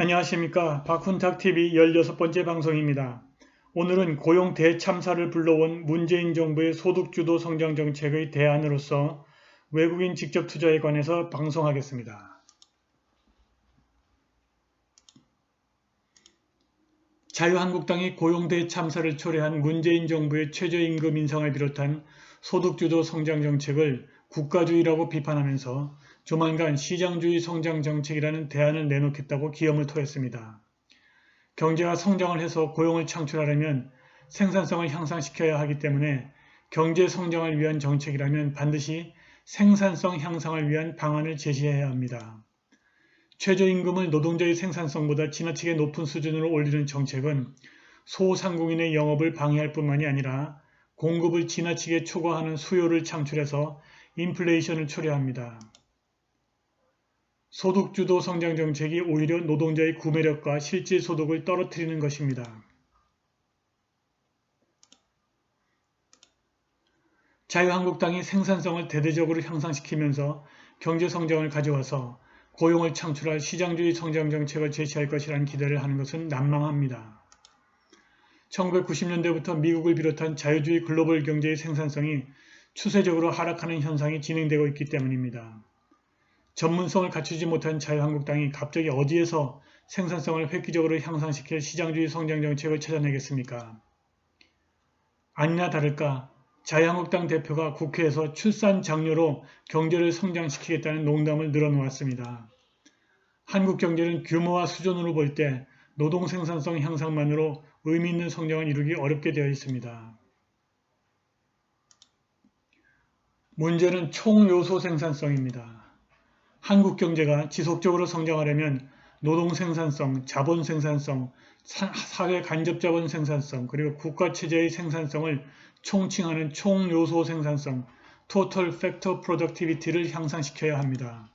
안녕하십니까. 박훈탁TV 16번째 방송입니다. 오늘은 고용 대참사를 불러온 문재인 정부의 소득주도 성장정책의 대안으로서 외국인 직접 투자에 관해서 방송하겠습니다. 자유한국당이 고용 대참사를 초래한 문재인 정부의 최저임금 인상을 비롯한 소득주도 성장정책을 국가주의라고 비판하면서 조만간 시장주의 성장정책이라는 대안을 내놓겠다고 기염을 토했습니다. 경제가 성장을 해서 고용을 창출하려면 생산성을 향상시켜야 하기 때문에 경제 성장을 위한 정책이라면 반드시 생산성 향상을 위한 방안을 제시해야 합니다. 최저임금을 노동자의 생산성보다 지나치게 높은 수준으로 올리는 정책은 소상공인의 영업을 방해할 뿐만이 아니라 공급을 지나치게 초과하는 수요를 창출해서 인플레이션을 초래합니다. 소득주도 성장정책이 오히려 노동자의 구매력과 실질 소득을 떨어뜨리는 것입니다. 자유한국당이 생산성을 대대적으로 향상시키면서 경제성장을 가져와서 고용을 창출할 시장주의 성장정책을 제시할 것이라는 기대를 하는 것은 난망합니다. 1990년대부터 미국을 비롯한 자유주의 글로벌 경제의 생산성이 추세적으로 하락하는 현상이 진행되고 있기 때문입니다. 전문성을 갖추지 못한 자유한국당이 갑자기 어디에서 생산성을 획기적으로 향상시킬 시장주의 성장정책을 찾아내겠습니까? 아니나 다를까 자유한국당 대표가 국회에서 출산 장려로 경제를 성장시키겠다는 농담을 늘어놓았습니다. 한국 경제는 규모와 수준으로 볼 때 노동 생산성 향상만으로 의미 있는 성장을 이루기 어렵게 되어 있습니다. 문제는 총요소 생산성입니다. 한국 경제가 지속적으로 성장하려면 노동 생산성, 자본 생산성, 사회 간접 자본 생산성, 그리고 국가체제의 생산성을 총칭하는 총요소 생산성, Total Factor Productivity를 향상시켜야 합니다.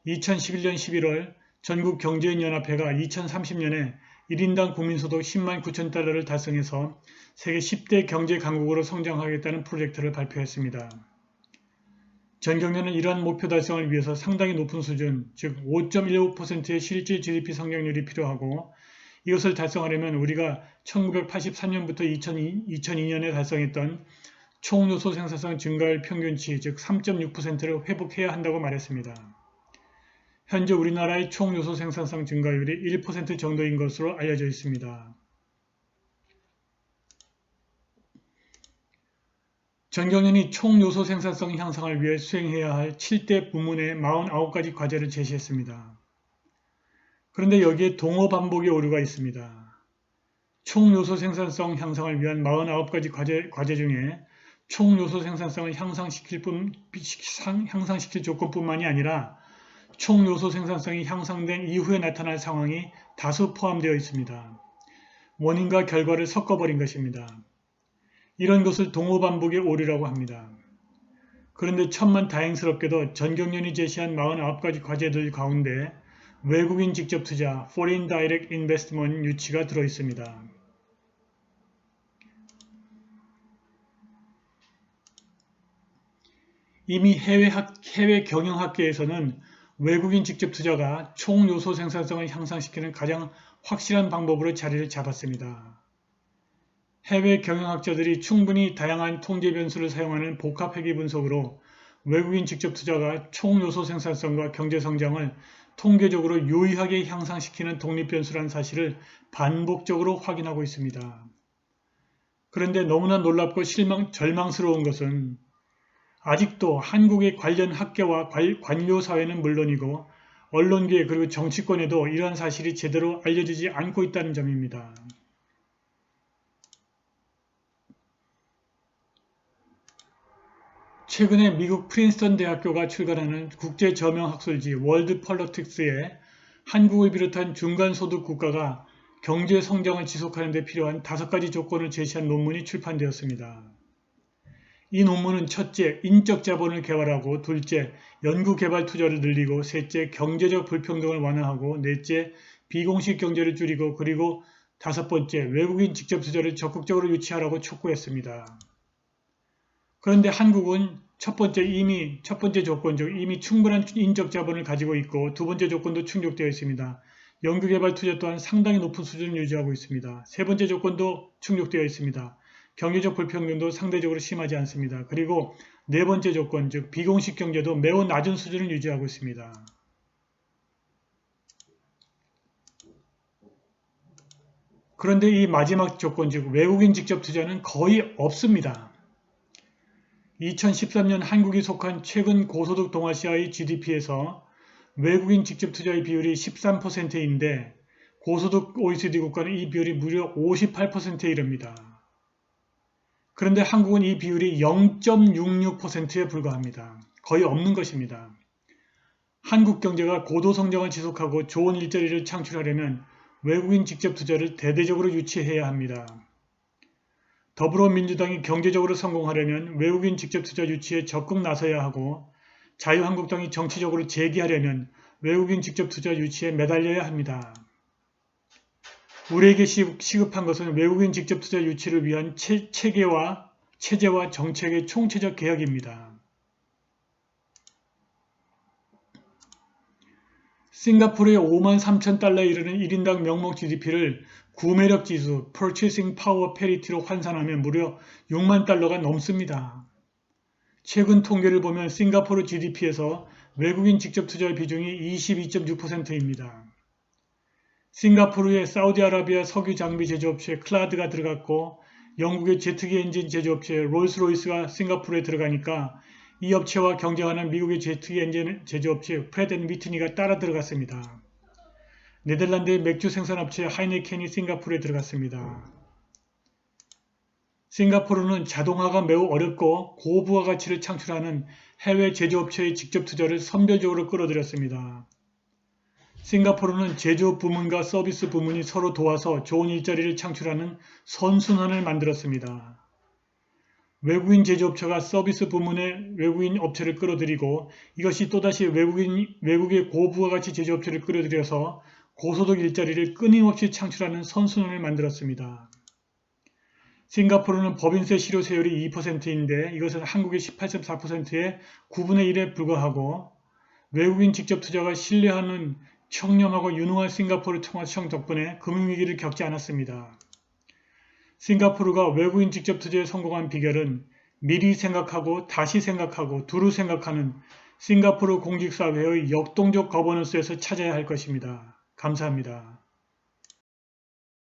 2011년 11월 전국 경제인연합회가 2030년에 1인당 국민소득 10만 9천 달러를 달성해서 세계 10대 경제 강국으로 성장하겠다는 프로젝트를 발표했습니다. 전 경련은 이러한 목표 달성을 위해서 상당히 높은 수준, 즉 5.15%의 실질 GDP 성장률이 필요하고 이것을 달성하려면 우리가 1983년부터 2002년에 달성했던 총요소 생산성 증가율 평균치, 즉 3.6%를 회복해야 한다고 말했습니다. 현재 우리나라의 총요소 생산성 증가율이 1% 정도인 것으로 알려져 있습니다. 전 경련이 총요소 생산성 향상을 위해 수행해야 할 7대 부문의 49가지 과제를 제시했습니다. 그런데 여기에 동어 반복의 오류가 있습니다. 총요소 생산성 향상을 위한 49가지 과제 중에 총요소 생산성을 향상시킬 조건뿐만이 아니라 총요소 생산성이 향상된 이후에 나타날 상황이 다수 포함되어 있습니다. 원인과 결과를 섞어버린 것입니다. 이런 것을 동어 반복의 오류라고 합니다. 그런데 천만 다행스럽게도 전 경련이 제시한 49가지 과제들 가운데 외국인 직접 투자, Foreign Direct Investment 유치가 들어있습니다. 이미 해외 경영학계에서는 외국인 직접 투자가 총요소 생산성을 향상시키는 가장 확실한 방법으로 자리를 잡았습니다. 해외 경영학자들이 충분히 다양한 통제 변수를 사용하는 복합 회귀 분석으로 외국인 직접 투자가 총요소 생산성과 경제 성장을 통계적으로 유의하게 향상시키는 독립 변수라는 사실을 반복적으로 확인하고 있습니다. 그런데 너무나 놀랍고 절망스러운 것은 아직도 한국의 관련 학계와 관료 사회는 물론이고 언론계 그리고 정치권에도 이러한 사실이 제대로 알려지지 않고 있다는 점입니다. 최근에 미국 프린스턴 대학교가 출간하는 국제저명학술지 월드 폴리틱스에 한국을 비롯한 중간소득 국가가 경제 성장을 지속하는 데 필요한 5가지 조건을 제시한 논문이 출판되었습니다. 이 논문은 첫째, 인적 자본을 개발하고 둘째, 연구개발 투자를 늘리고 셋째, 경제적 불평등을 완화하고 넷째, 비공식 경제를 줄이고 그리고 다섯 번째, 외국인 직접 투자를 적극적으로 유치하라고 촉구했습니다. 그런데 한국은 첫 번째 조건 중 이미 충분한 인적 자본을 가지고 있고 두 번째 조건도 충족되어 있습니다. 연구개발 투자 또한 상당히 높은 수준을 유지하고 있습니다. 세 번째 조건도 충족되어 있습니다. 경제적 불평등도 상대적으로 심하지 않습니다. 그리고 네 번째 조건, 즉 비공식 경제도 매우 낮은 수준을 유지하고 있습니다. 그런데 이 마지막 조건, 즉 외국인 직접 투자는 거의 없습니다. 2013년 한국이 속한 최근 고소득 동아시아의 GDP에서 외국인 직접 투자의 비율이 13%인데 고소득 OECD 국가는 이 비율이 무려 58%에 이릅니다. 그런데 한국은 이 비율이 0.66%에 불과합니다. 거의 없는 것입니다. 한국 경제가 고도 성장을 지속하고 좋은 일자리를 창출하려면 외국인 직접 투자를 대대적으로 유치해야 합니다. 더불어민주당이 경제적으로 성공하려면 외국인 직접 투자 유치에 적극 나서야 하고 자유한국당이 정치적으로 재기하려면 외국인 직접 투자 유치에 매달려야 합니다. 우리에게 시급한 것은 외국인 직접 투자 유치를 위한 체제와 정책의 총체적 개혁입니다. 싱가포르의 53,000달러에 이르는 1인당 명목 GDP를 구매력 지수 (Purchasing Power Parity로 환산하면 무려 6만 달러가 넘습니다. 최근 통계를 보면 싱가포르 GDP에서 외국인 직접 투자의 비중이 22.6%입니다. 싱가포르의 사우디아라비아 석유 장비 제조업체 클라드가 들어갔고 영국의 제트기 엔진 제조업체 롤스로이스가 싱가포르에 들어가니까 이 업체와 경쟁하는 미국의 제트기 엔진 제조업체 프렛 앤 위트니가 따라 들어갔습니다. 네덜란드의 맥주 생산업체 하이네켄이 싱가포르에 들어갔습니다. 싱가포르는 자동화가 매우 어렵고 고부가가치를 창출하는 해외 제조업체의 직접 투자를 선별적으로 끌어들였습니다. 싱가포르는 제조업 부문과 서비스 부문이 서로 도와서 좋은 일자리를 창출하는 선순환을 만들었습니다. 외국인 제조업체가 서비스 부문의 외국인 업체를 끌어들이고 이것이 또다시 외국의 고부가가치 제조업체를 끌어들여서 고소득 일자리를 끊임없이 창출하는 선순환을 만들었습니다. 싱가포르는 법인세 실효세율이 2%인데 이것은 한국의 18.4%의 9분의 1에 불과하고 외국인 직접 투자가 신뢰하는 청렴하고 유능한 싱가포르 통화시장 덕분에 금융위기를 겪지 않았습니다. 싱가포르가 외국인 직접 투자에 성공한 비결은 미리 생각하고 다시 생각하고 두루 생각하는 싱가포르 공직사회의 역동적 거버넌스에서 찾아야 할 것입니다. 감사합니다.